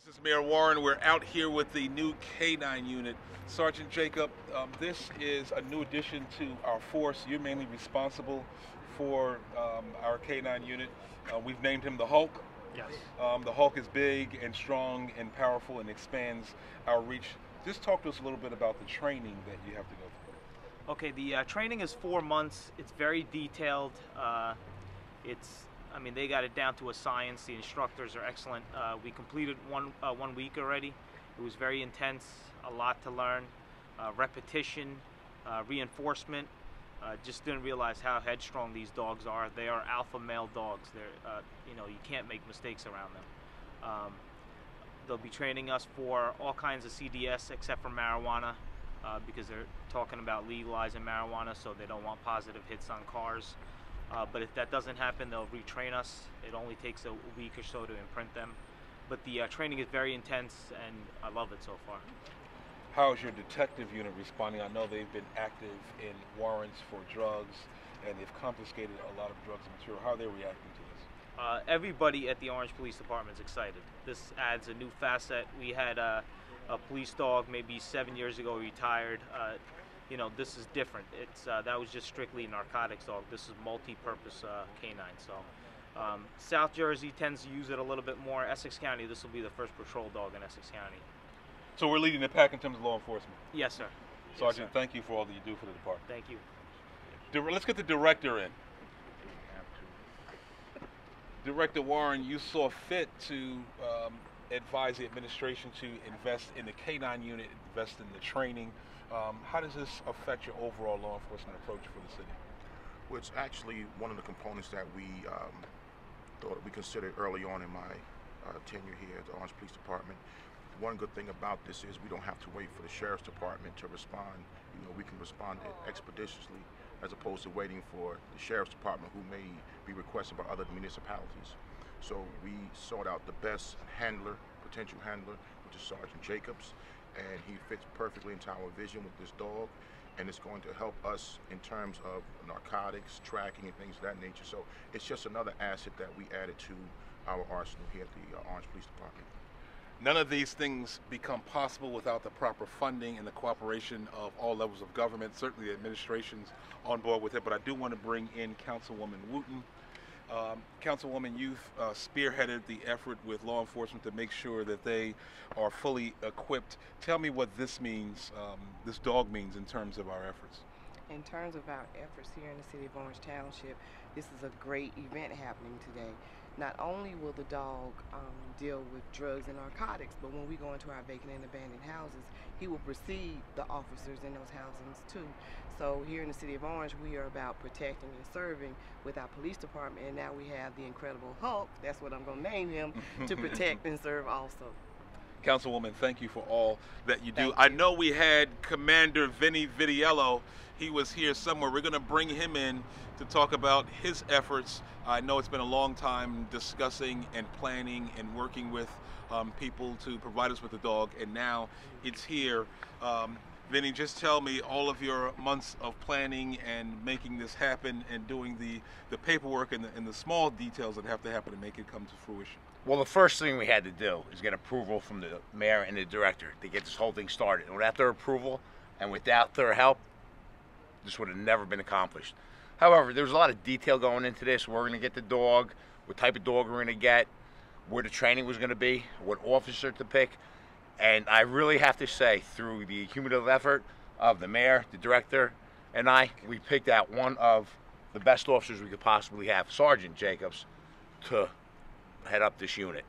This is Mayor Warren. We're out here with the new K9 unit. Sergeant Jacob, this is a new addition to our force. You're mainly responsible for our K9 unit. We've named him the Hulk. Yes. The Hulk is big and strong and powerful and expands our reach. Just talk to us a little bit about the training that you have to go through. Okay, the training is 4 months. It's very detailed. They got it down to a science. The instructors are excellent. We completed one week already. It was very intense, a lot to learn, repetition, reinforcement. Just didn't realize how headstrong these dogs are. They are alpha male dogs. They're, you can't make mistakes around them. They'll be training us for all kinds of CDS except for marijuana, because they're talking about legalizing marijuana, so they don't want positive hits on cars. But if that doesn't happen, they'll retrain us. It only takes a week or so to imprint them. But the training is very intense, and I love it so far. How is your detective unit responding? I know they've been active in warrants for drugs, and they've confiscated a lot of drugs and material. How are they reacting to this? Everybody at the Orange Police Department is excited. This adds a new facet. We had a police dog maybe 7 years ago, retired. This is different. That was just strictly a narcotics dog. This is multi-purpose canine. So South Jersey tends to use it a little bit more. Essex County, this will be the first patrol dog in Essex County. So we're leading the pack in terms of law enforcement? Yes, sir. Sergeant, yes, sir. Thank you for all that you do for the department. Thank you. Let's get the director in. Director Warren, you saw fit to advise the administration to invest in the K9 unit, invest in the training. How does this affect your overall law enforcement approach for the city? Well, it's actually one of the components that we thought we considered early on in my tenure here at the Orange Police Department. One good thing about this is we don't have to wait for the Sheriff's Department to respond. We can respond expeditiously as opposed to waiting for the Sheriff's Department, who may be requested by other municipalities. So we sought out the best potential handler, which is Sergeant Jacobs, and he fits perfectly into our vision with this dog, and it's going to help us in terms of narcotics, tracking, and things of that nature. So it's just another asset that we added to our arsenal here at the Orange Police Department. None of these things become possible without the proper funding and the cooperation of all levels of government. Certainly the administration's on board with it, but I do want to bring in Councilwoman Wooten. Councilwoman, you've spearheaded the effort with law enforcement to make sure that they are fully equipped. Tell me what this means, this dog means in terms of our efforts. In terms of our efforts here in the city of Orange Township, this is a great event happening today. Not only will the dog deal with drugs and narcotics, but when we go into our vacant and abandoned houses, he will precede the officers in those housings too. So here in the city of Orange, we are about protecting and serving with our police department, and now we have the Incredible Hulk, that's what I'm going to name him, to protect and serve also. Councilwoman, thank you for all that you do. I know we had Commander Vinny Vitiello. He was here somewhere. We're going to bring him in to talk about his efforts. I know it's been a long time discussing and planning and working with people to provide us with a dog, and now it's here. Vinny, just tell me all of your months of planning and making this happen and doing the paperwork and the small details that have to happen to make it come to fruition. Well, the first thing we had to do is get approval from the mayor and the director to get this whole thing started. And without their approval and without their help, this would have never been accomplished. However, there's a lot of detail going into this. We're going to get the dog, what type of dog we're going to get, where the training was going to be, what officer to pick. And I really have to say, through the cumulative effort of the mayor, the director, and we picked out one of the best officers we could possibly have, Sergeant Jacobs, to head up this unit.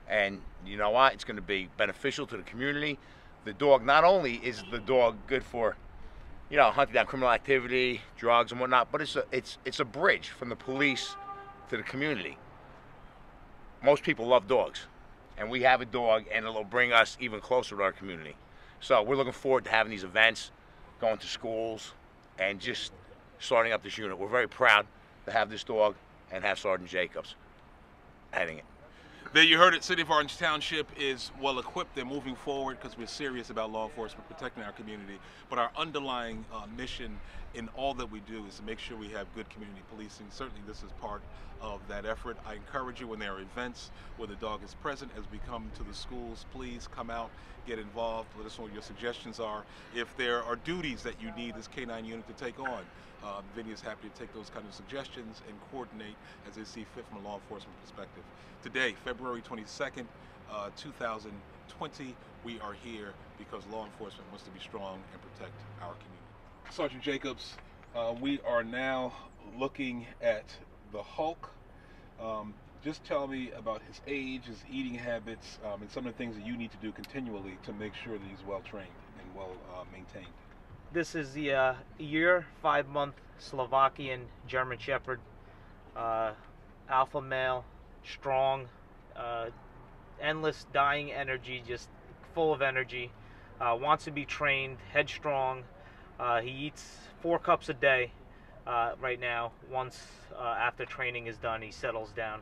And you know what? It's going to be beneficial to the community. The dog, not only is the dog good for, hunting down criminal activity, drugs and whatnot, but it's a bridge from the police to the community. Most people love dogs, and we have a dog, and it'll bring us even closer to our community. So we're looking forward to having these events, going to schools, and just starting up this unit. We're very proud to have this dog and have Sergeant Jacobs heading it. There you heard it. City of Orange Township is well equipped. They're moving forward because we're serious about law enforcement, protecting our community. But our underlying mission in all that we do is to make sure we have good community policing. Certainly this is part of that effort. I encourage you, when there are events where the dog is present, as we come to the schools, please come out, get involved, let us know what your suggestions are. If there are duties that you need this K9 unit to take on, Vinny is happy to take those kind of suggestions and coordinate as they see fit from a law enforcement perspective. Today, February 22nd, 2020, we are here because law enforcement wants to be strong and protect our community. Sergeant Jacobs, we are now looking at the Hulk. Just tell me about his age, his eating habits, and some of the things that you need to do continually to make sure that he's well trained and well maintained. This is the year, 5-month Slovakian German Shepherd, alpha male, strong, endless dying energy, just full of energy, wants to be trained, headstrong. He eats 4 cups a day right now. Once after training is done, he settles down.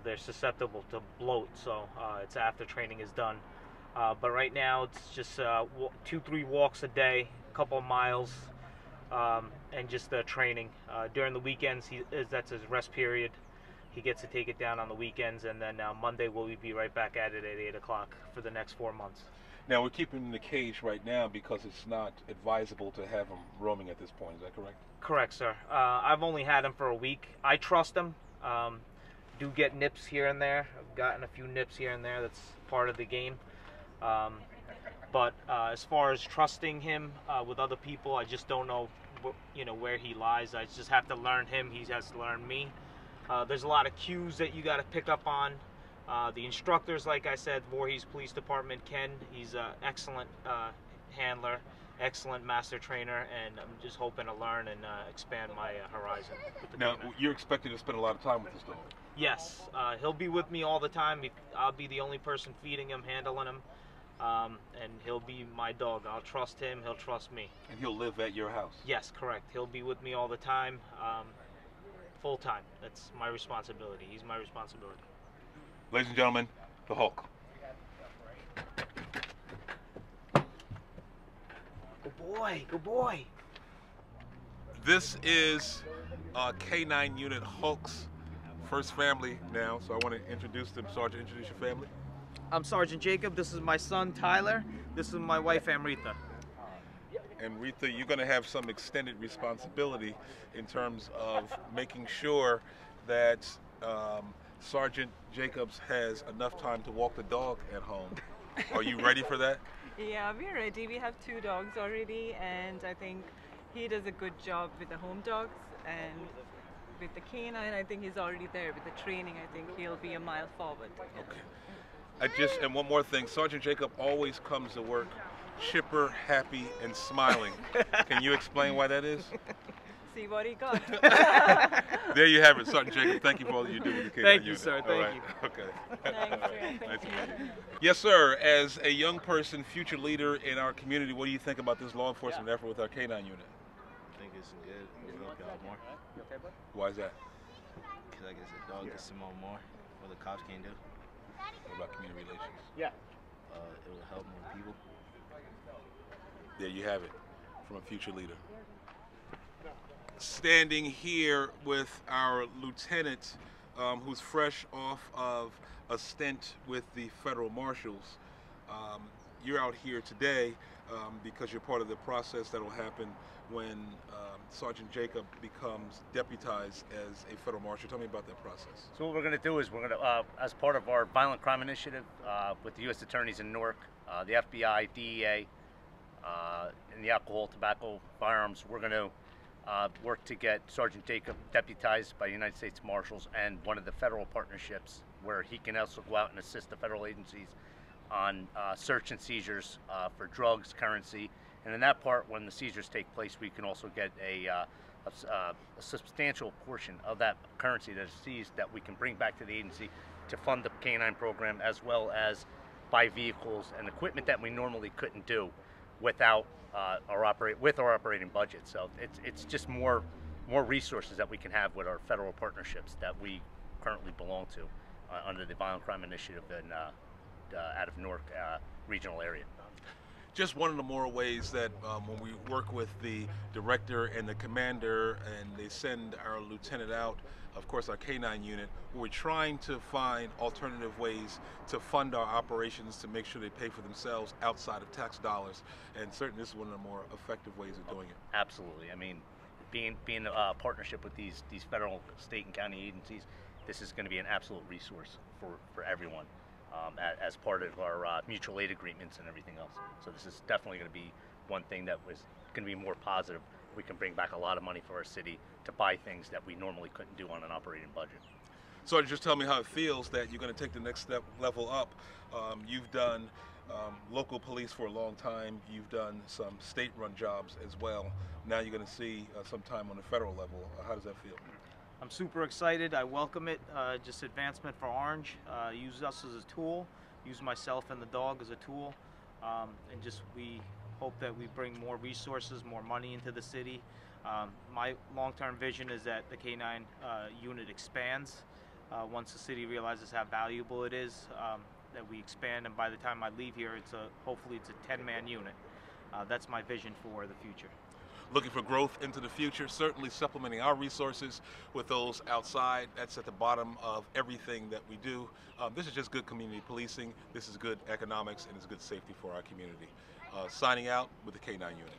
They're susceptible to bloat, so it's after training is done. But right now it's just 2-3 walks a day, a couple of miles, and just training. During the weekends, that's his rest period. He gets to take it down on the weekends, and then Monday we'll be right back at it at 8 o'clock for the next 4 months. Now, we're keeping him in the cage right now because it's not advisable to have him roaming at this point. Is that correct? Correct, sir. I've only had him for a week. I trust him. Do get nips here and there. I've gotten a few nips here and there. That's part of the game. But as far as trusting him with other people, I just don't know, where he lies. I just have to learn him. He has to learn me. There's a lot of cues that you got to pick up on. The instructors, like I said, Voorhees Police Department, Ken, he's an excellent handler, excellent master trainer, and I'm just hoping to learn and expand my horizon. Now, you're expected to spend a lot of time with this dog. Yes, he'll be with me all the time. I'll be the only person feeding him, handling him, and he'll be my dog. I'll trust him, he'll trust me. And he'll live at your house? Yes, correct. He'll be with me all the time, full time. That's my responsibility. He's my responsibility. Ladies and gentlemen, the Hulk. Good boy, good boy. This is K9 Unit Hulk's first family now, so I want to introduce them. Sergeant, introduce your family. I'm Sergeant Jacob. This is my son, Tyler. This is my wife, Amrita. And Rita, you're going to have some extended responsibility in terms of making sure that Sergeant Jacobs has enough time to walk the dog at home. Are you ready for that? Yeah, we're ready. We have 2 dogs already, and I think he does a good job with the home dogs, and with the K9, I think he's already there. With the training, I think he'll be a mile forward. Okay. And one more thing, Sergeant Jacob always comes to work chipper, happy, and smiling. Can you explain why that is? See what he got. There you have it, Sergeant Jacob. Thank you for all that you do with the K9 Thank you, unit. sir. Thank you. Okay. Thanks. Nice to meet you. Yes, sir. As a young person, future leader in our community, what do you think about this law enforcement effort with our K9 unit? I think it's good. It'll help you out more. Why is that? Because I guess a dog gets to know more what the cops can't do. What about community relations? It will help more people. There you have it, from a future leader. Standing here with our lieutenant, who's fresh off of a stint with the federal marshals. You're out here today because you're part of the process that will happen when Sergeant Jacob becomes deputized as a federal marshal. Tell me about that process. So what we're going to do is we're going to, as part of our violent crime initiative with the U.S. attorneys in Newark, the FBI, DEA, and the alcohol, tobacco, firearms, we're going to work to get Sergeant Jacob deputized by United States Marshals and one of the federal partnerships where he can also go out and assist the federal agencies on search and seizures for drugs, currency, and in that part, when the seizures take place, we can also get a substantial portion of that currency that is seized that we can bring back to the agency to fund the K9 program, as well as buy vehicles and equipment that we normally couldn't do without our operating budget. So it's just more resources that we can have with our federal partnerships that we currently belong to under the Violent Crime Initiative in out of Newark regional area. Just one of the more ways that when we work with the director and the commander and they send our lieutenant out, of course our K9 unit, we're trying to find alternative ways to fund our operations to make sure they pay for themselves outside of tax dollars. And certainly this is one of the more effective ways of doing it. Absolutely. I mean, being a partnership with these federal, state, and county agencies, this is going to be an absolute resource for everyone. As part of our mutual aid agreements and everything else. So this is definitely going to be one thing that was going to be more positive. We can bring back a lot of money for our city to buy things that we normally couldn't do on an operating budget. So just tell me how it feels that you're going to take the next level up. You've done local police for a long time. You've done some state-run jobs as well. Now you're going to see some time on the federal level. How does that feel? I'm super excited. I welcome it. Just advancement for Orange. Use us as a tool. Use myself and the dog as a tool. And just we hope that we bring more resources, more money into the city. My long-term vision is that the K9 unit expands once the city realizes how valuable it is. That we expand, and by the time I leave here, hopefully it's a 10-man unit. That's my vision for the future. Looking for growth into the future, certainly supplementing our resources with those outside. That's at the bottom of everything that we do. This is just good community policing. This is good economics, and it's good safety for our community. Signing out with the K9 unit.